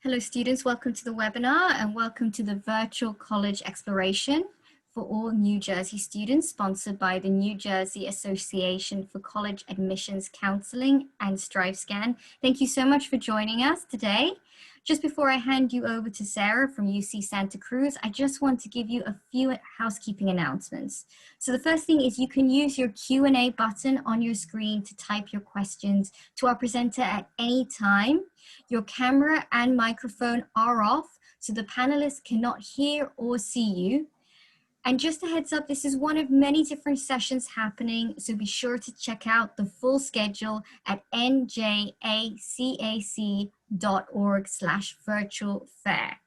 Hello students, welcome to the webinar and welcome to the Virtual College Exploration for all New Jersey students, sponsored by the New Jersey Association for College Admissions Counseling and StriveScan. Thank you so much for joining us today. Just before I hand you over to Sarah from UC Santa Cruz, I just want to give you a few housekeeping announcements. So the first thing is you can use your Q&A button on your screen to type your questions to our presenter at any time. Your camera and microphone are off, so the panelists cannot hear or see you. And just a heads up, this is one of many different sessions happening, so be sure to check out the full schedule at NJACAC.org/virtual-fair.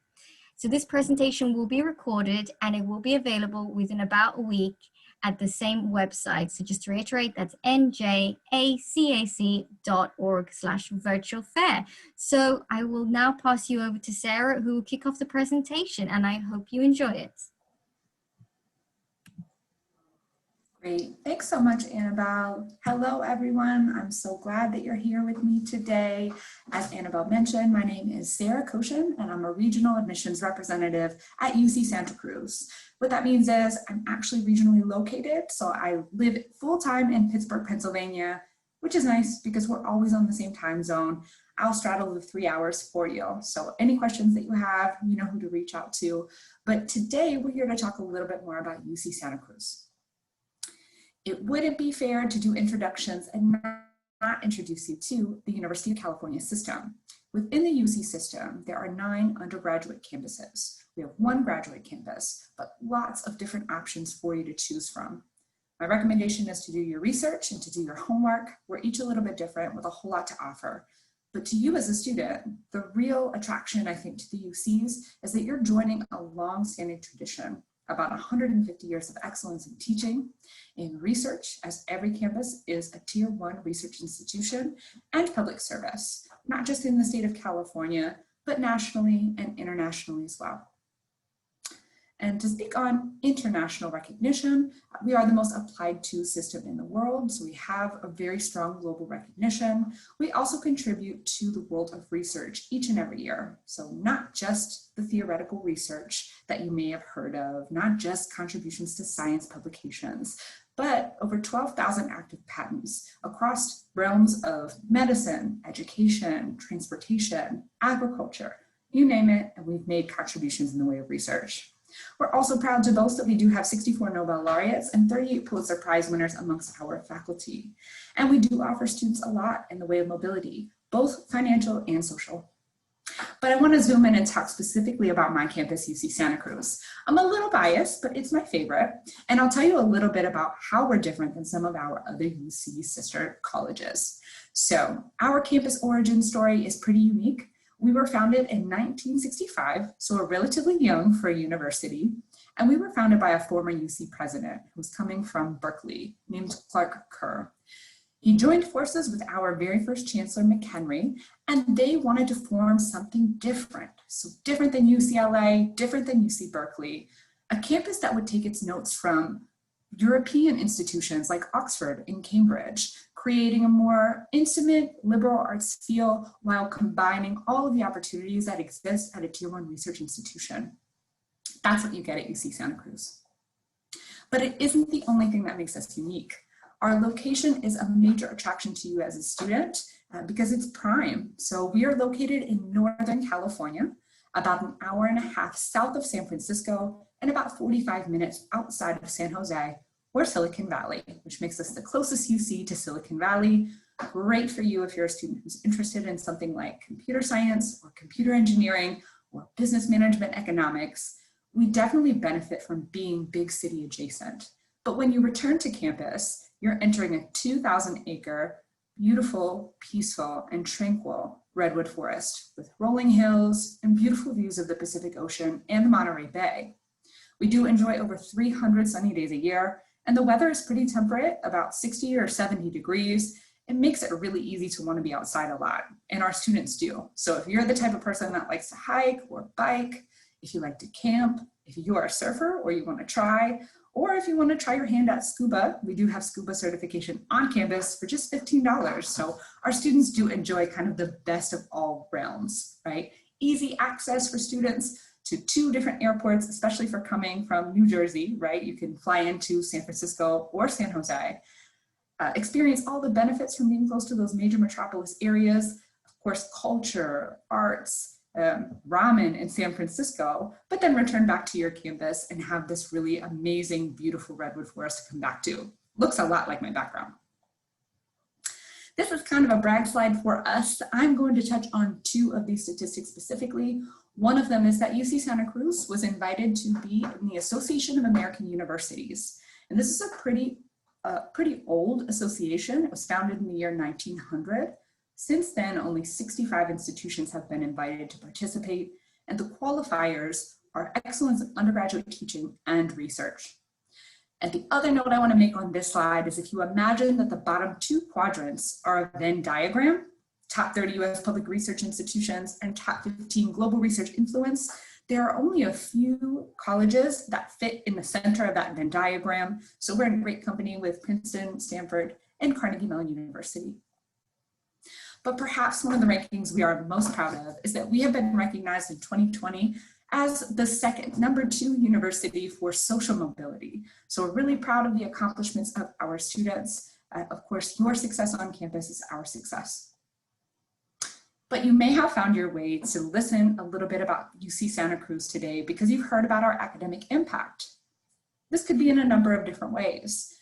So this presentation will be recorded and it will be available within about a week at the same website. So just to reiterate, that's NJACAC.org/virtual-fair. So I will now pass you over to Sarah, who will kick off the presentation, and I hope you enjoy it. Great. Thanks so much, Annabelle. Hello, everyone. I'm so glad that you're here with me today. As Annabelle mentioned, my name is Sarah Koshin, and I'm a regional admissions representative at UC Santa Cruz. What that means is I'm actually regionally located, so I live full-time in Pittsburgh, Pennsylvania, which is nice because we're always on the same time zone. I'll straddle the 3 hours for you. So any questions that you have, you know who to reach out to. But today we're here to talk a little bit more about UC Santa Cruz. It wouldn't be fair to do introductions and not introduce you to the University of California system. Within the UC system, there are 9 undergraduate campuses. We have 1 graduate campus, but lots of different options for you to choose from. My recommendation is to do your research and to do your homework. We're each a little bit different with a whole lot to offer. But to you as a student, the real attraction, I think, to the UCs is that you're joining a long-standing tradition, about 150 years of excellence in teaching, in research, as every campus is a Tier 1 research institution, and public service, not just in the state of California, but nationally and internationally as well. And to speak on international recognition, we are the most applied to system in the world, so we have a very strong global recognition. We also contribute to the world of research each and every year. So not just the theoretical research that you may have heard of, not just contributions to science publications, but over 12,000 active patents across realms of medicine, education, transportation, agriculture, you name it, and we've made contributions in the way of research. We're also proud to boast that we do have 64 Nobel laureates and 38 Pulitzer Prize winners amongst our faculty. And we do offer students a lot in the way of mobility, both financial and social. But I want to zoom in and talk specifically about my campus, UC Santa Cruz. I'm a little biased, but it's my favorite. And I'll tell you a little bit about how we're different than some of our other UC sister colleges. So our campus origin story is pretty unique. We were founded in 1965, so we're relatively young for a university, and we were founded by a former UC president who was coming from Berkeley, named Clark Kerr. He joined forces with our very first Chancellor, McHenry, and they wanted to form something different. So different than UCLA, different than UC Berkeley, a campus that would take its notes from European institutions like Oxford and Cambridge, creating a more intimate liberal arts feel while combining all of the opportunities that exist at a Tier 1 research institution. That's what you get at UC Santa Cruz. But it isn't the only thing that makes us unique. Our location is a major attraction to you as a student because it's prime. So we are located in Northern California, about an hour and a half south of San Francisco and about 45 minutes outside of San Jose, or Silicon Valley, which makes us the closest UC to Silicon Valley. Great for you if you're a student who's interested in something like computer science or computer engineering or business management economics. We definitely benefit from being big city adjacent. But when you return to campus, you're entering a 2,000-acre, beautiful, peaceful, and tranquil redwood forest with rolling hills and beautiful views of the Pacific Ocean and the Monterey Bay. We do enjoy over 300 sunny days a year, and the weather is pretty temperate, about 60 or 70 degrees. It makes it really easy to want to be outside a lot, and our students do. So if you're the type of person that likes to hike or bike, if you like to camp, if you are a surfer or you want to try, or if you want to try your hand at scuba, we do have scuba certification on campus for just $15. So our students do enjoy kind of the best of all realms, right? easy access for students to 2 different airports, especially for coming from New Jersey, right? You can fly into San Francisco or San Jose. Experience all the benefits from being close to those major metropolis areas. Of course, culture, arts, ramen in San Francisco, but then return back to your campus and have this really amazing, beautiful redwood forest to come back to. Looks a lot like my background. This is kind of a brag slide for us. I'm going to touch on 2 of these statistics specifically. One of them is that UC Santa Cruz was invited to be in the Association of American Universities. And this is a pretty old association. It was founded in the year 1900. Since then, only 65 institutions have been invited to participate, and the qualifiers are excellence in undergraduate teaching and research. And the other note I want to make on this slide is if you imagine that the bottom 2 quadrants are a Venn diagram, top 30 US public research institutions and top 15 global research influence, there are only a few colleges that fit in the center of that Venn diagram. So we're in great company with Princeton, Stanford, and Carnegie Mellon University. But perhaps one of the rankings we are most proud of is that we have been recognized in 2020 as the second #2 university for social mobility. So we're really proud of the accomplishments of our students. Of course, your success on campus is our success. But you may have found your way to listen a little bit about UC Santa Cruz today because you've heard about our academic impact. This could be in a number of different ways.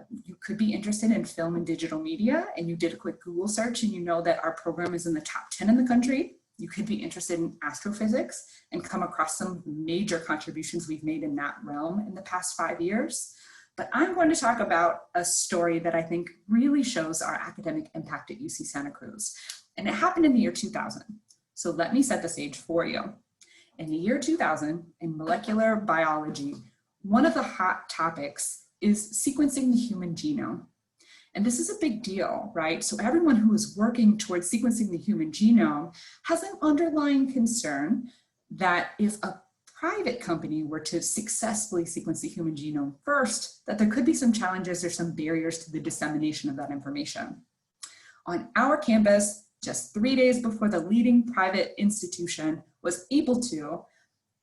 You could be interested in film and digital media, and you did a quick Google search and you know that our program is in the top 10 in the country. You could be interested in astrophysics and come across some major contributions we've made in that realm in the past 5 years. But I'm going to talk about a story that I think really shows our academic impact at UC Santa Cruz. And it happened in the year 2000. So let me set the stage for you. In the year 2000, in molecular biology, one of the hot topics is sequencing the human genome. And this is a big deal, right? So everyone who is working towards sequencing the human genome has an underlying concern that if a private company were to successfully sequence the human genome first, that there could be some challenges or some barriers to the dissemination of that information. On our campus, just 3 days before the leading private institution was able to,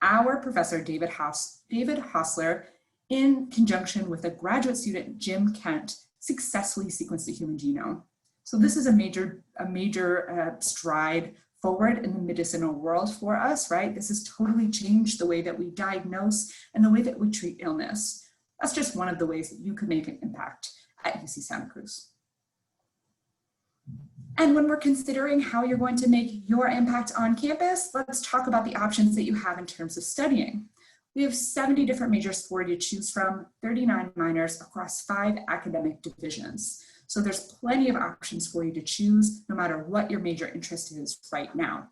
our professor, David Hausler, in conjunction with a graduate student, Jim Kent, successfully sequenced the human genome. So this is a major stride forward in the medicinal world for us, right? This has totally changed the way that we diagnose and the way that we treat illness. That's just one of the ways that you could make an impact at UC Santa Cruz. And when we're considering how you're going to make your impact on campus, let's talk about the options that you have in terms of studying. We have 70 different majors for you to choose from, 39 minors across 5 academic divisions. So there's plenty of options for you to choose no matter what your major interest is right now.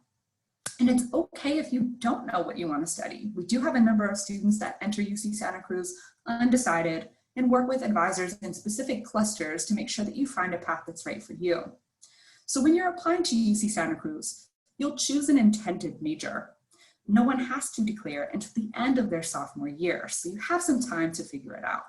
And it's okay if you don't know what you want to study. We do have a number of students that enter UC Santa Cruz undecided and work with advisors in specific clusters to make sure that you find a path that's right for you. So when you're applying to UC Santa Cruz, you'll choose an intended major. No one has to declare until the end of their sophomore year, so you have some time to figure it out.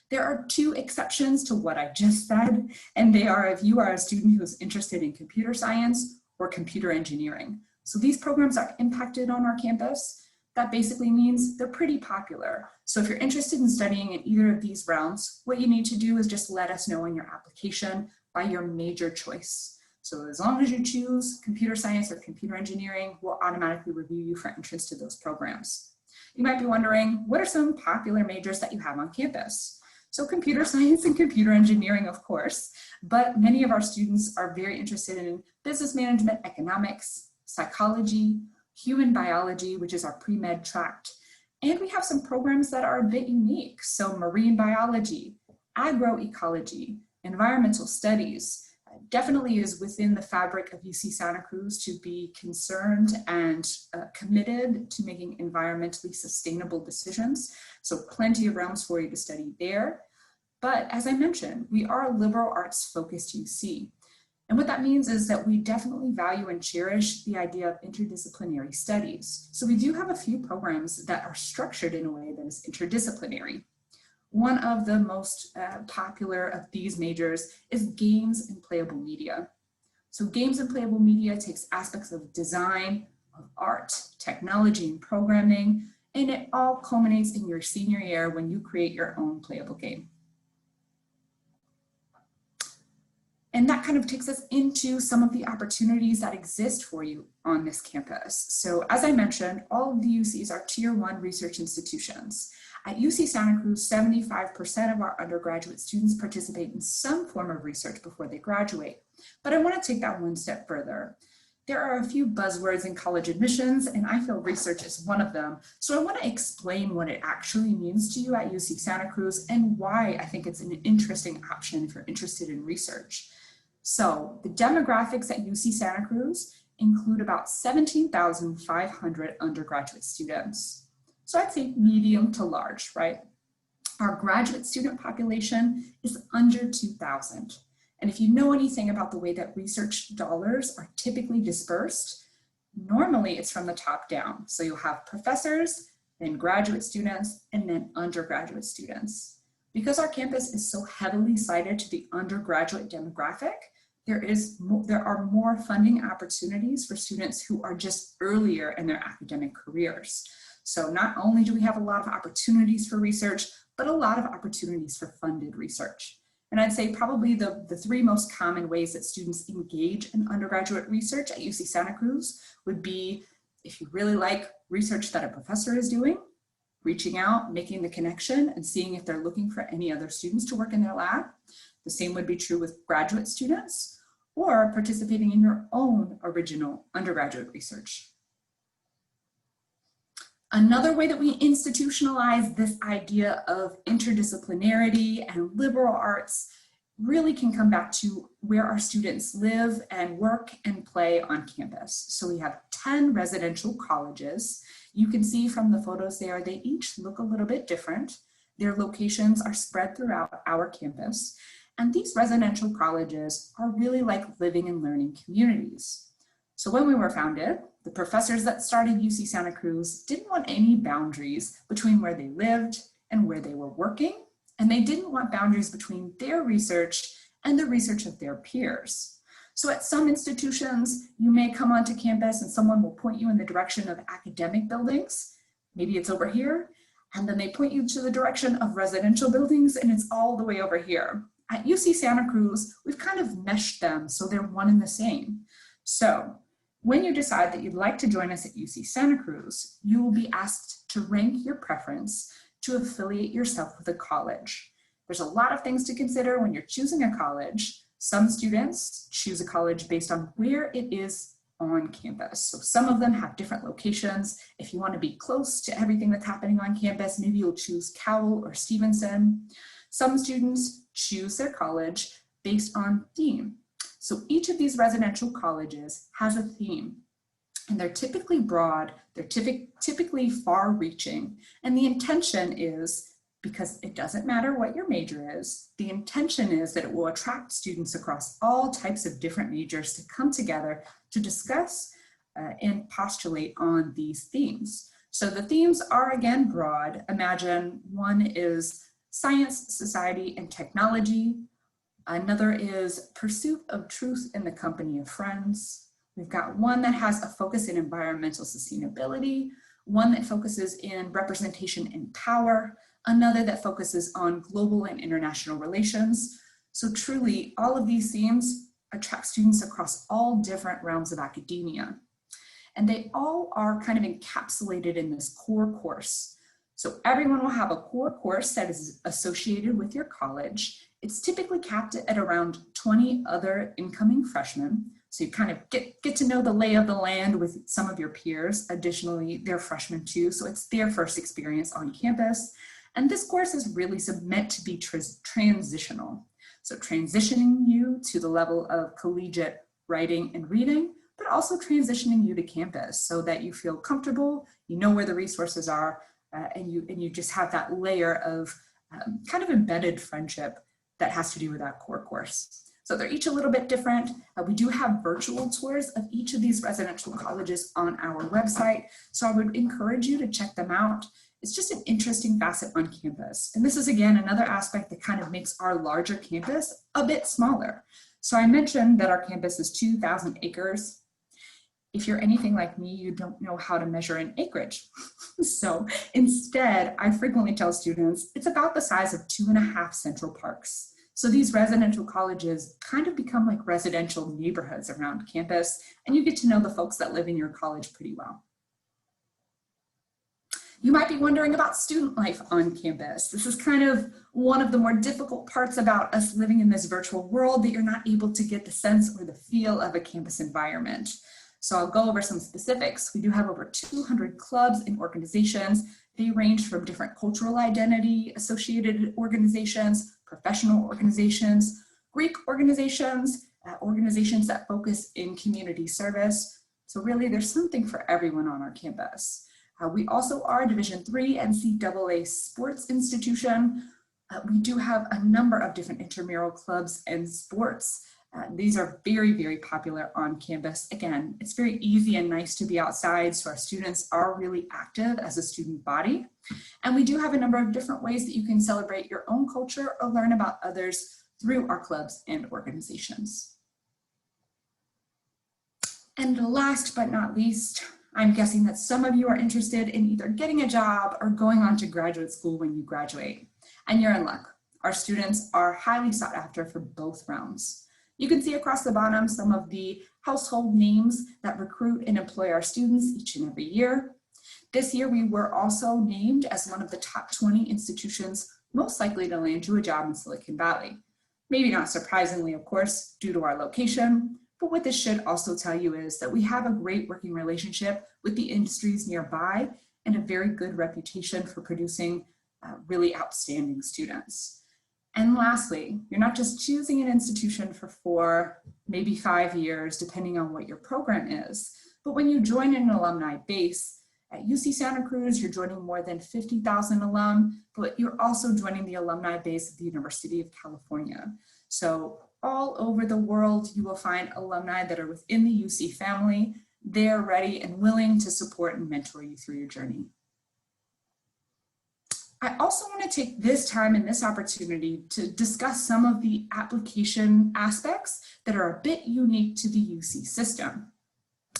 There are 2 exceptions to what I just said, and they are if you are a student who's interested in computer science or computer engineering. So these programs are impacted on our campus. That basically means they're pretty popular. So if you're interested in studying in either of these realms, what you need to do is just let us know in your application by your major choice. So as long as you choose computer science or computer engineering, we'll automatically review you for entrance to those programs. You might be wondering, what are some popular majors that you have on campus? So computer science and computer engineering, of course, but many of our students are very interested in business management, economics, psychology, human biology, which is our pre-med tract. And we have some programs that are a bit unique. So marine biology, agroecology, environmental studies, definitely is within the fabric of UC Santa Cruz to be concerned and committed to making environmentally sustainable decisions. So plenty of realms for you to study there. But as I mentioned, we are a liberal arts focused UC. And what that means is that we definitely value and cherish the idea of interdisciplinary studies. So we do have a few programs that are structured in a way that is interdisciplinary. One of the most popular of these majors is games and playable media. So games and playable media takes aspects of design, of art, technology, and programming, and it all culminates in your senior year when you create your own playable game. And that kind of takes us into some of the opportunities that exist for you on this campus. So as I mentioned, all of the UCs are Tier 1 research institutions. At UC Santa Cruz, 75% of our undergraduate students participate in some form of research before they graduate. But I want to take that one step further. There are a few buzzwords in college admissions, and I feel research is one of them. So I want to explain what it actually means to you at UC Santa Cruz and why I think it's an interesting option if you're interested in research. So the demographics at UC Santa Cruz include about 17,500 undergraduate students. So I'd say medium to large, right? Our graduate student population is under 2,000. And if you know anything about the way that research dollars are typically dispersed, normally it's from the top down. So you'll have professors, then graduate students, and then undergraduate students. Because our campus is so heavily cited to the undergraduate demographic, there are more funding opportunities for students who are just earlier in their academic careers. So not only do we have a lot of opportunities for research, but a lot of opportunities for funded research. And I'd say probably the three most common ways that students engage in undergraduate research at UC Santa Cruz would be, if you really like research that a professor is doing, reaching out, making the connection, and seeing if they're looking for any other students to work in their lab. The same would be true with graduate students, or participating in your own original undergraduate research. Another way that we institutionalize this idea of interdisciplinarity and liberal arts really can come back to where our students live and work and play on campus. So we have 10 residential colleges. You can see from the photos there, they each look a little bit different. Their locations are spread throughout our campus. And these residential colleges are really like living and learning communities. So when we were founded, the professors that started UC Santa Cruz didn't want any boundaries between where they lived and where they were working, and they didn't want boundaries between their research and the research of their peers. So at some institutions, you may come onto campus and someone will point you in the direction of academic buildings. Maybe it's over here, and then they point you to the direction of residential buildings, and it's all the way over here. At UC Santa Cruz, we've kind of meshed them so they're one and the same. So when you decide that you'd like to join us at UC Santa Cruz, you will be asked to rank your preference to affiliate yourself with a college. There's a lot of things to consider when you're choosing a college. Some students choose a college based on where it is on campus. So some of them have different locations. If you want to be close to everything that's happening on campus, maybe you'll choose Cowell or Stevenson. Some students choose their college based on theme. So each of these residential colleges has a theme, and they're typically broad, they're typically far-reaching, and the intention is, because it doesn't matter what your major is, the intention is that it will attract students across all types of different majors to come together to discuss and postulate on these themes. So the themes are, again, broad. Imagine one is science, society, and technology. Another is pursuit of truth in the company of friends. We've got one that has a focus in environmental sustainability, one that focuses in representation and power, another that focuses on global and international relations. So truly, all of these themes attract students across all different realms of academia. And they all are kind of encapsulated in this core course. So everyone will have a core course that is associated with your college. It's typically capped at around 20 other incoming freshmen. So you kind of get to know the lay of the land with some of your peers. Additionally, they're freshmen too, so it's their first experience on campus. And this course is really meant to be transitional. So transitioning you to the level of collegiate writing and reading, but also transitioning you to campus so that you feel comfortable, you know where the resources are, and you just have that layer of kind of embedded friendship that has to do with that core course. So they're each a little bit different. We do have virtual tours of each of these residential colleges on our website. So I would encourage you to check them out. It's just an interesting facet on campus. And this is, again, another aspect that kind of makes our larger campus a bit smaller. So I mentioned that our campus is 2,000 acres. if you're anything like me, you don't know how to measure an acreage. So instead, I frequently tell students it's about the size of 2.5 Central Parks. So these residential colleges kind of become like residential neighborhoods around campus, and you get to know the folks that live in your college pretty well. You might be wondering about student life on campus. This is kind of one of the more difficult parts about us living in this virtual world, that you're not able to get the sense or the feel of a campus environment. So I'll go over some specifics. We do have over 200 clubs and organizations. They range from different cultural identity associated organizations, professional organizations, Greek organizations, organizations that focus in community service. So really there's something for everyone on our campus. We also are a Division III NCAA sports institution. We do have a number of different intramural clubs and sports. These are very, very popular on campus. Again, it's very easy and nice to be outside, so our students are really active as a student body. And we do have a number of different ways that you can celebrate your own culture or learn about others through our clubs and organizations. And last but not least, I'm guessing that some of you are interested in either getting a job or going on to graduate school when you graduate. And you're in luck. Our students are highly sought after for both realms. You can see across the bottom some of the household names that recruit and employ our students each and every year. This year, we were also named as one of the top 20 institutions most likely to land you a job in Silicon Valley. Maybe not surprisingly, of course, due to our location, but what this should also tell you is that we have a great working relationship with the industries nearby and a very good reputation for producing really outstanding students. And lastly, you're not just choosing an institution for 4, maybe 5 years, depending on what your program is, but when you join an alumni base, at UC Santa Cruz, you're joining more than 50,000 alum, but you're also joining the alumni base of the University of California. So all over the world, you will find alumni that are within the UC family. They're ready and willing to support and mentor you through your journey. I also want to take this time and this opportunity to discuss some of the application aspects that are a bit unique to the UC system.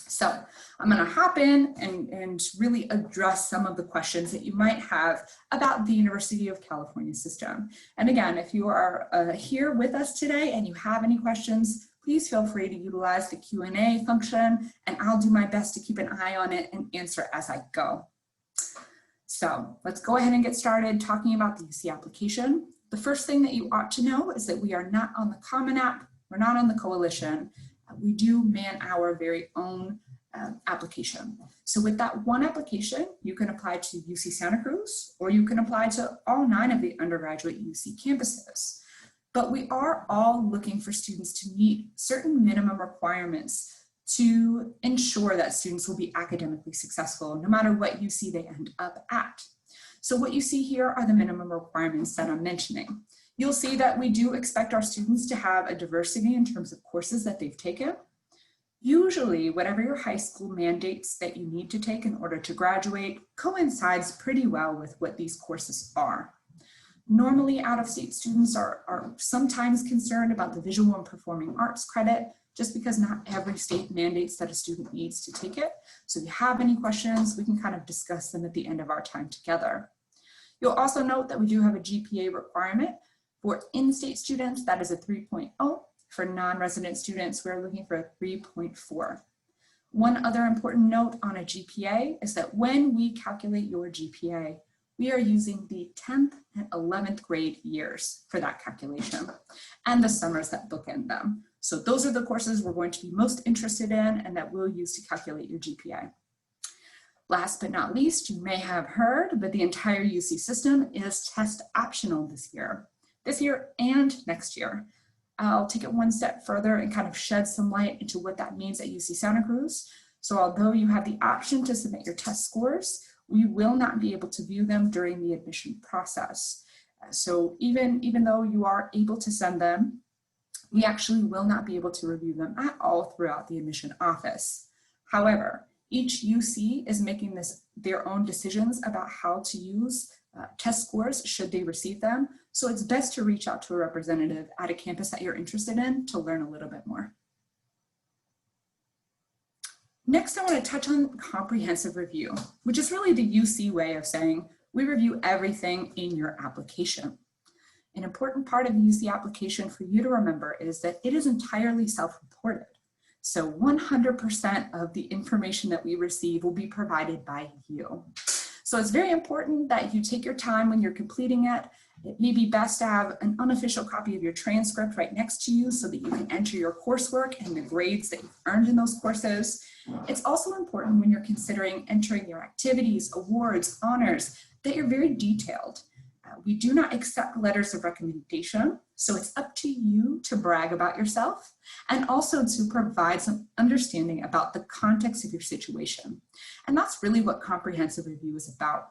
So I'm going to hop in and really address some of the questions that you might have about the University of California system. And again, if you are here with us today and you have any questions, please feel free to utilize the Q&A function, and I'll do my best to keep an eye on it and answer as I go. So let's go ahead and get started talking about the UC application. The first thing that you ought to know is that we are not on the Common App, we're not on the Coalition. We do man our very own application. So with that one application, you can apply to UC Santa Cruz, or you can apply to all 9 of the undergraduate UC campuses. But we are all looking for students to meet certain minimum requirements to ensure that students will be academically successful no matter what UC they end up at. So what you see here are the minimum requirements that I'm mentioning. You'll see that we do expect our students to have a diversity in terms of courses that they've taken. Usually, whatever your high school mandates that you need to take in order to graduate coincides pretty well with what these courses are. Normally, out-of-state students are sometimes concerned about the visual and performing arts credit, just because not every state mandates that a student needs to take it. So if you have any questions, we can kind of discuss them at the end of our time together. You'll also note that we do have a GPA requirement. For in-state students, that is a 3.0. For non-resident students, we're looking for a 3.4. One other important note on a GPA is that when we calculate your GPA, we are using the 10th and 11th grade years for that calculation and the summers that bookend them. So those are the courses we're going to be most interested in and that we'll use to calculate your GPA. Last but not least, you may have heard, but the entire UC system is test optional this year and next year. I'll take it one step further and kind of shed some light into what that means at UC Santa Cruz. So although you have the option to submit your test scores, we will not be able to view them during the admission process. So even though you are able to send them, we actually will not be able to review them at all throughout the admission office. However, each UC is making their own decisions about how to use test scores should they receive them. So it's best to reach out to a representative at a campus that you're interested in to learn a little bit more. Next, I want to touch on comprehensive review, which is really the UC way of saying we review everything in your application. An important part of the UC application for you to remember is that it is entirely self-reported. So 100% of the information that we receive will be provided by you. So it's very important that you take your time when you're completing it. It may be best to have an unofficial copy of your transcript right next to you so that you can enter your coursework and the grades that you've earned in those courses. It's also important when you're considering entering your activities, awards, honors, that you're very detailed. We do not accept letters of recommendation, so it's up to you to brag about yourself and also to provide some understanding about the context of your situation. And that's really what comprehensive review is about.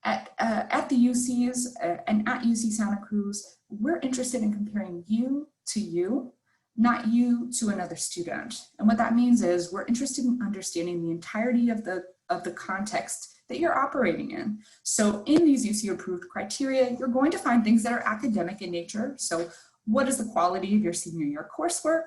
At the UCs and at UC Santa Cruz, we're interested in comparing you to you, not you to another student. And what that means is we're interested in understanding the entirety of the context that you're operating in. So in these UC approved criteria, you're going to find things that are academic in nature. So what is the quality of your senior year coursework?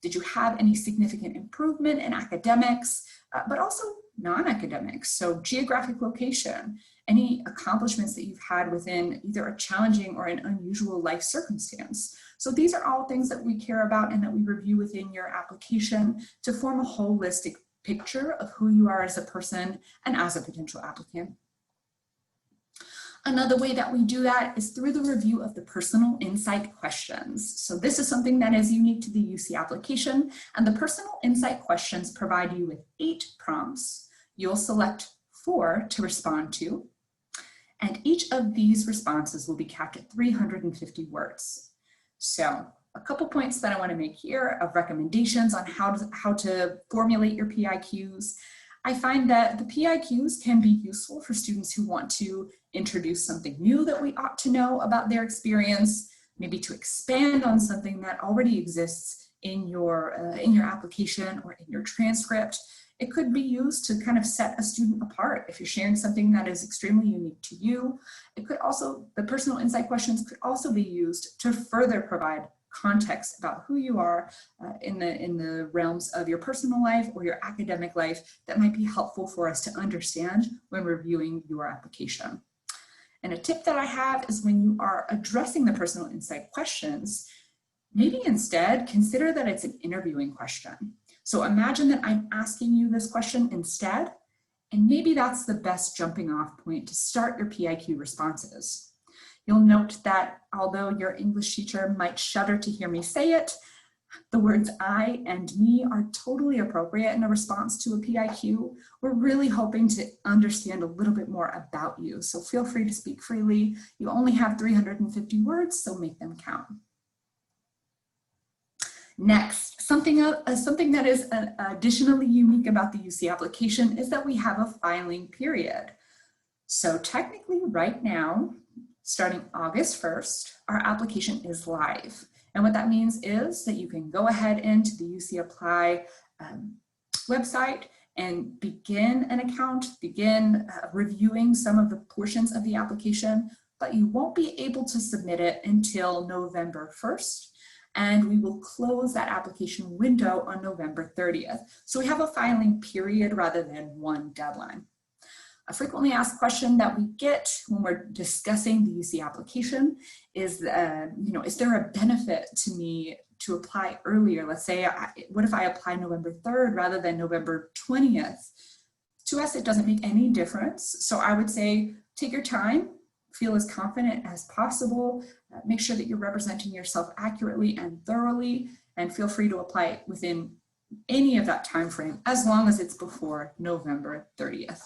Did you have any significant improvement in academics, but also non-academics? So geographic location, any accomplishments that you've had within either a challenging or an unusual life circumstance. So these are all things that we care about and that we review within your application to form a holistic picture of who you are as a person and as a potential applicant. Another way that we do that is through the review of the personal insight questions. So this is something that is unique to the UC application, and the personal insight questions provide you with 8 prompts. You'll select 4 to respond to, and each of these responses will be capped at 350 words. So a couple points that I want to make here of recommendations on how to formulate your PIQs. I find that the PIQs can be useful for students who want to introduce something new that we ought to know about their experience, maybe to expand on something that already exists in your application or in your transcript. It could be used to kind of set a student apart if you're sharing something that is extremely unique to you. It could also, the personal insight questions could also be used to further provide context about who you are in the realms of your personal life or your academic life that might be helpful for us to understand when reviewing your application. And a tip that I have is when you are addressing the personal insight questions, maybe instead consider that it's an interviewing question. So imagine that I'm asking you this question instead, and maybe that's the best jumping off point to start your PIQ responses. You'll note that although your English teacher might shudder to hear me say it, the words I and me are totally appropriate in a response to a PIQ. We're really hoping to understand a little bit more about you, so feel free to speak freely. You only have 350 words, so make them count. Next, something that is additionally unique about the UC application is that we have a filing period. So technically right now, starting August 1st, our application is live. And what that means is that you can go ahead into the UC Apply website and begin an account, begin reviewing some of the portions of the application, but you won't be able to submit it until November 1st. And we will close that application window on November 30th. So we have a filing period rather than one deadline. A frequently asked question that we get when we're discussing the UC application is, is there a benefit to me to apply earlier? Let's say, what if I apply November 3rd rather than November 20th? To us, it doesn't make any difference. So I would say, take your time, feel as confident as possible, make sure that you're representing yourself accurately and thoroughly, and feel free to apply within any of that time frame as long as it's before November 30th.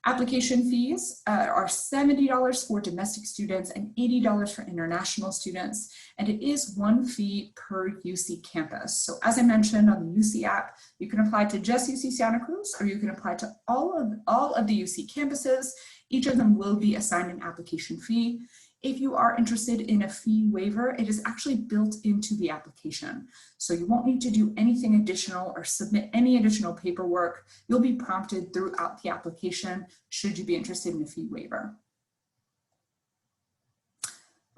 Application fees are $70 for domestic students and $80 for international students, and it is one fee per UC campus. So as I mentioned on the UC app, you can apply to just UC Santa Cruz, or you can apply to all of the UC campuses. Each of them will be assigned an application fee. If you are interested in a fee waiver, it is actually built into the application. So you won't need to do anything additional or submit any additional paperwork. You'll be prompted throughout the application should you be interested in a fee waiver.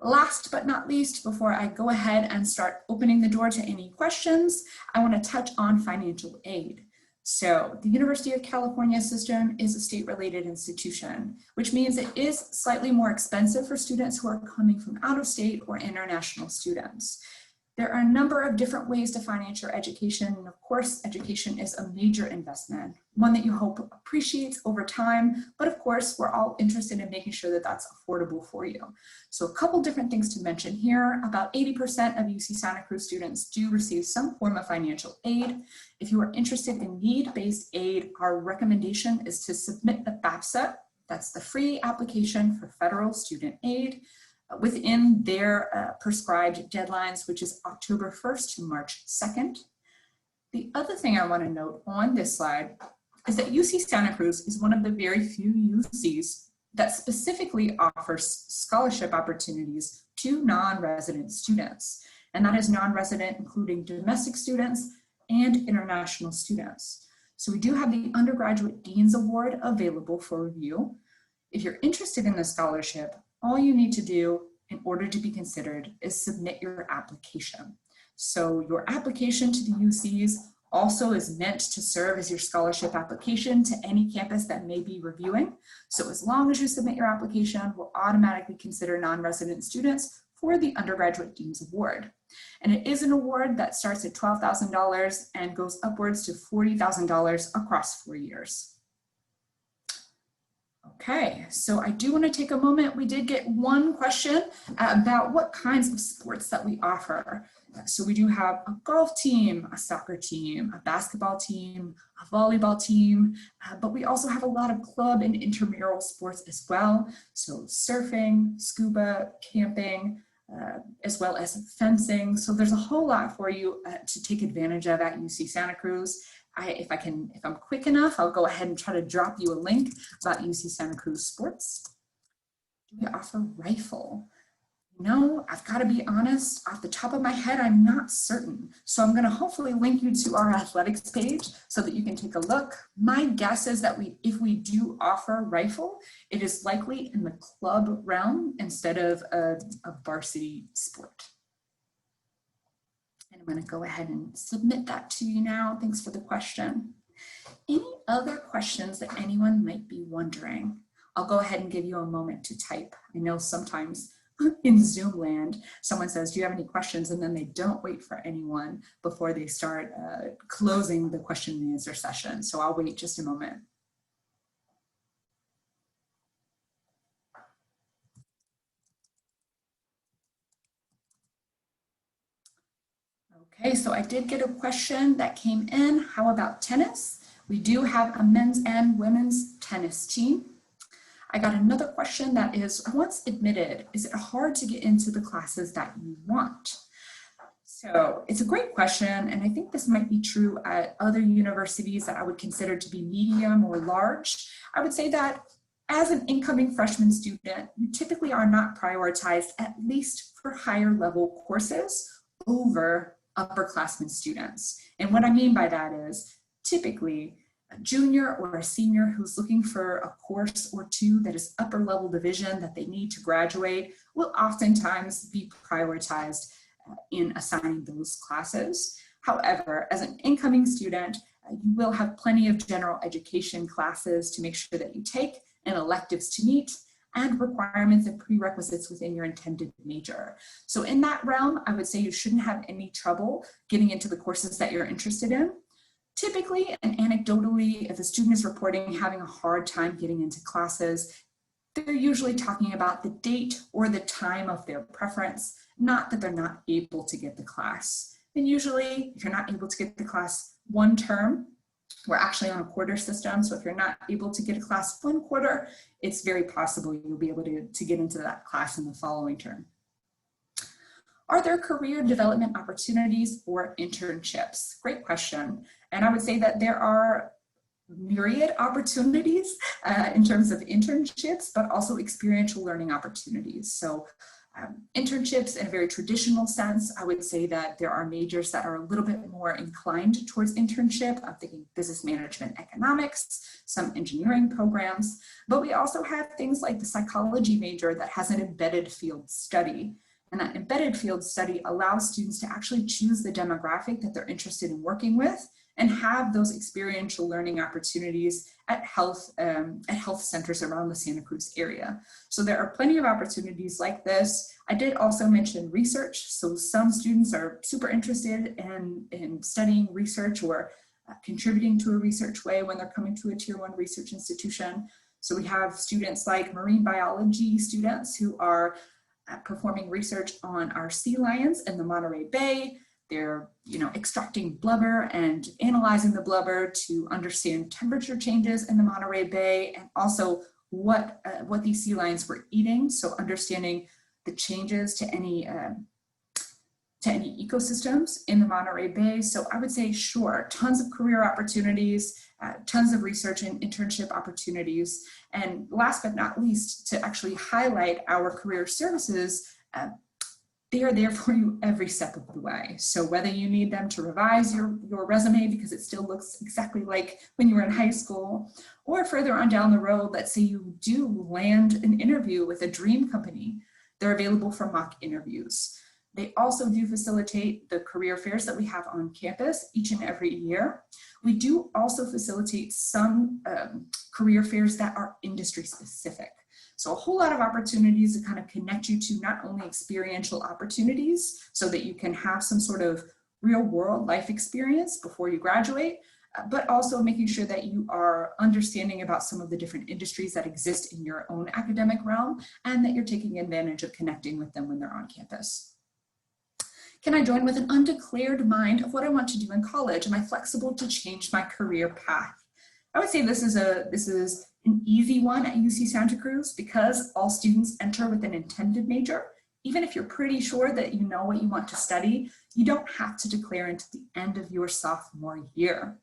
Last but not least, before I go ahead and start opening the door to any questions, I want to touch on financial aid. So the University of California system is a state-related institution, which means it is slightly more expensive for students who are coming from out of state or international students. There are a number of different ways to finance your education, and of course, education is a major investment, one that you hope appreciates over time, but of course, we're all interested in making sure that that's affordable for you. So a couple different things to mention here. About 80% of UC Santa Cruz students do receive some form of financial aid. If you are interested in need-based aid, our recommendation is to submit the FAFSA, that's the free application for federal student aid, within their prescribed deadlines, which is October 1st to March 2nd. The other thing I want to note on this slide is that UC Santa Cruz is one of the very few UCs that specifically offers scholarship opportunities to non-resident students. And that is non-resident, including domestic students and international students. So we do have the Undergraduate Dean's Award available for review. If you're interested in the scholarship, all you need to do in order to be considered is submit your application. So your application to the UCs also is meant to serve as your scholarship application to any campus that may be reviewing. So as long as you submit your application, we'll automatically consider non-resident students for the Undergraduate Dean's Award. And it is an award that starts at $12,000 and goes upwards to $40,000 across 4 years. Okay, so I do want to take a moment. We did get one question about what kinds of sports that we offer. So we do have a golf team, a soccer team, a basketball team, a volleyball team, but we also have a lot of club and intramural sports as well. So surfing, scuba, camping, as well as fencing. So there's a whole lot for you to take advantage of at UC Santa Cruz. If I'm quick enough, I'll go ahead and try to drop you a link about UC Santa Cruz sports. Do we offer rifle? No, I've got to be honest, off the top of my head, I'm not certain. So I'm going to hopefully link you to our athletics page so that you can take a look. My guess is that if we do offer rifle, it is likely in the club realm instead of a varsity sport. And I'm going to go ahead and submit that to you now. Thanks for the question. Any other questions that anyone might be wondering? I'll go ahead and give you a moment to type. I know sometimes in Zoom land, someone says, do you have any questions? And then they don't wait for anyone before they start closing the question and answer session. So I'll wait just a moment. Okay, so I did get a question that came in. How about tennis? We do have a men's and women's tennis team. I got another question that is, once admitted, is it hard to get into the classes that you want? So it's a great question, and I think this might be true at other universities that I would consider to be medium or large. I would say that as an incoming freshman student, you typically are not prioritized, at least for higher level courses, over upperclassmen students. And what I mean by that is typically a junior or a senior who's looking for a course or two that is upper level division that they need to graduate will oftentimes be prioritized in assigning those classes. However, as an incoming student, you will have plenty of general education classes to make sure that you take and electives to meet and requirements and prerequisites within your intended major. So in that realm, I would say you shouldn't have any trouble getting into the courses that you're interested in. Typically and anecdotally, if a student is reporting having a hard time getting into classes, they're usually talking about the date or the time of their preference, not that they're not able to get the class. And usually, if you're not able to get the class one term, we're actually on a quarter system, so if you're not able to get a class one quarter, it's very possible you'll be able to get into that class in the following term. Are there career development opportunities for internships? Great question. And I would say that there are myriad opportunities in terms of internships, but also experiential learning opportunities. So internships in a very traditional sense, I would say that there are majors that are a little bit more inclined towards internship. I'm thinking business management, economics, some engineering programs, but we also have things like the psychology major that has an embedded field study. And that embedded field study allows students to actually choose the demographic that they're interested in working with and have those experiential learning opportunities at health centers around the Santa Cruz area. So there are plenty of opportunities like this. I did also mention research. So some students are super interested in studying research or contributing to a research way when they're coming to a Tier 1 research institution. So we have students like marine biology students who are performing research on our sea lions in the Monterey Bay. They're, extracting blubber and analyzing the blubber to understand temperature changes in the Monterey Bay, and also what these sea lions were eating. So understanding the changes to any ecosystems in the Monterey Bay. So I would say, sure, tons of career opportunities, tons of research and internship opportunities. And last but not least, to actually highlight our career services, they are there for you every step of the way. So whether you need them to revise your resume because it still looks exactly like when you were in high school, or further on down the road, let's say you do land an interview with a dream company, they're available for mock interviews. They also do facilitate the career fairs that we have on campus each and every year. We do also facilitate some career fairs that are industry specific. So a whole lot of opportunities to kind of connect you to not only experiential opportunities so that you can have some sort of real world life experience before you graduate, but also making sure that you are understanding about some of the different industries that exist in your own academic realm and that you're taking advantage of connecting with them when they're on campus. Can I join with an undeclared mind of what I want to do in college? Am I flexible to change my career path? I would say this is an easy one at UC Santa Cruz because all students enter with an intended major. Even if you're pretty sure that you know what you want to study, you don't have to declare until the end of your sophomore year.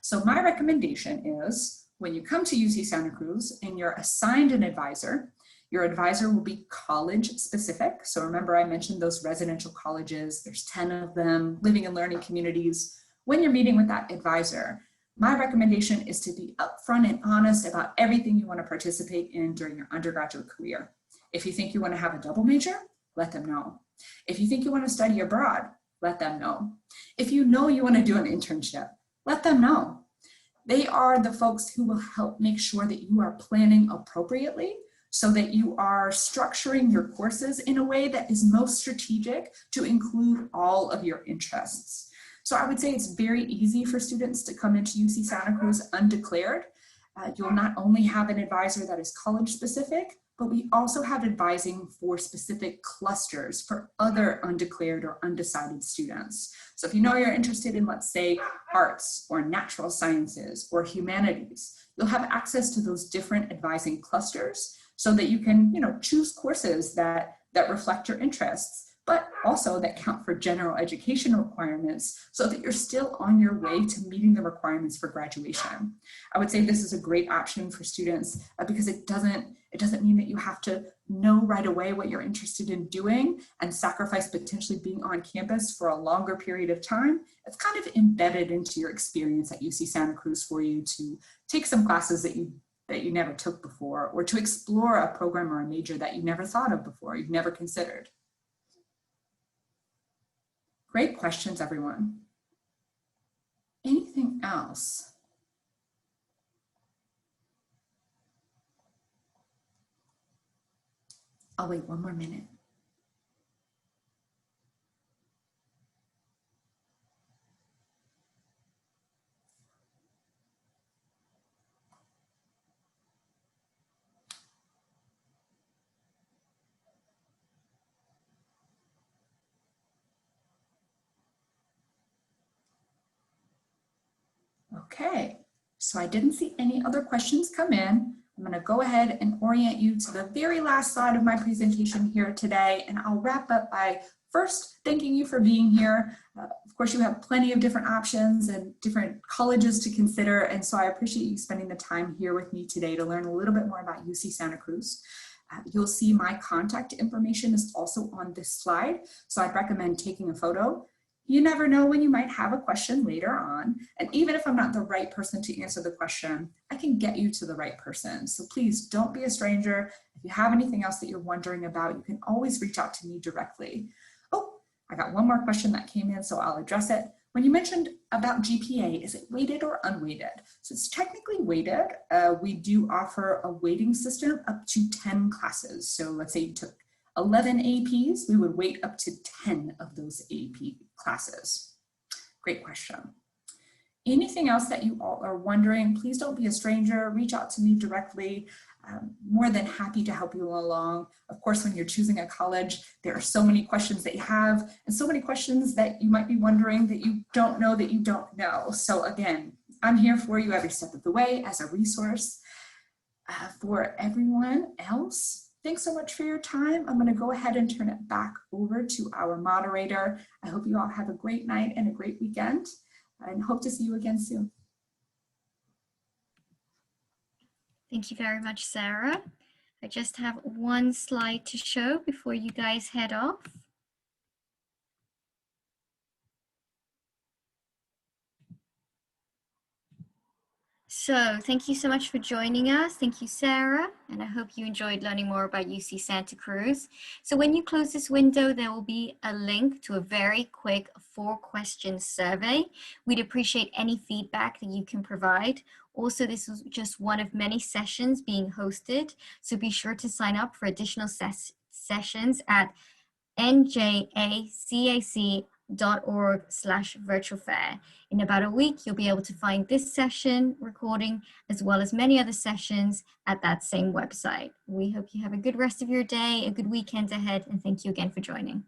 So my recommendation is when you come to UC Santa Cruz and you're assigned an advisor, your advisor will be college specific. So remember I mentioned those residential colleges, there's 10 of them, living and learning communities. When you're meeting with that advisor, my recommendation is to be upfront and honest about everything you want to participate in during your undergraduate career. If you think you want to have a double major, let them know. If you think you want to study abroad, let them know. If you know you want to do an internship, let them know. They are the folks who will help make sure that you are planning appropriately so that you are structuring your courses in a way that is most strategic to include all of your interests. So I would say it's very easy for students to come into UC Santa Cruz undeclared. You'll not only have an advisor that is college specific, but we also have advising for specific clusters for other undeclared or undecided students. So if you know you're interested in, let's say, arts or natural sciences or humanities, you'll have access to those different advising clusters so that you can, choose courses that reflect your interests, but also that count for general education requirements so that you're still on your way to meeting the requirements for graduation. I would say this is a great option for students because it doesn't mean that you have to know right away what you're interested in doing and sacrifice potentially being on campus for a longer period of time. It's kind of embedded into your experience at UC Santa Cruz for you to take some classes that you never took before, or to explore a program or a major that you never thought of before, you've never considered. Great questions, everyone. Anything else? I'll wait one more minute. Okay, so I didn't see any other questions come in. I'm going to go ahead and orient you to the very last slide of my presentation here today, and I'll wrap up by first thanking you for being here. Of course, you have plenty of different options and different colleges to consider, and so I appreciate you spending the time here with me today to learn a little bit more about UC Santa Cruz. You'll see my contact information is also on this slide, so I'd recommend taking a photo. You never know when you might have a question later on. And even if I'm not the right person to answer the question, I can get you to the right person. So please don't be a stranger. If you have anything else that you're wondering about, you can always reach out to me directly. Oh, I got one more question that came in, so I'll address it. When you mentioned about GPA, is it weighted or unweighted? So it's technically weighted. We do offer a weighting system up to 10 classes. So let's say you took 11 APs, we would weight up to 10 of those AP classes. Great question. Anything else that you all are wondering, please don't be a stranger, reach out to me directly. More than happy to help you along. Of course, when you're choosing a college, there are so many questions that you have and so many questions that you might be wondering that you don't know. So again, I'm here for you every step of the way as a resource. For everyone else, thanks so much for your time. I'm going to go ahead and turn it back over to our moderator. I hope you all have a great night and a great weekend, and hope to see you again soon. Thank you very much, Sarah. I just have one slide to show before you guys head off. So thank you so much for joining us. Thank you, Sarah. And I hope you enjoyed learning more about UC Santa Cruz. So when you close this window, there will be a link to a very quick 4-question survey. We'd appreciate any feedback that you can provide. Also, this is just one of many sessions being hosted. So be sure to sign up for additional sessions at NJACAC.org/virtual-fair. In about a week, you'll be able to find this session recording as well as many other sessions at that same website. We hope you have a good rest of your day, a good weekend ahead, and thank you again for joining.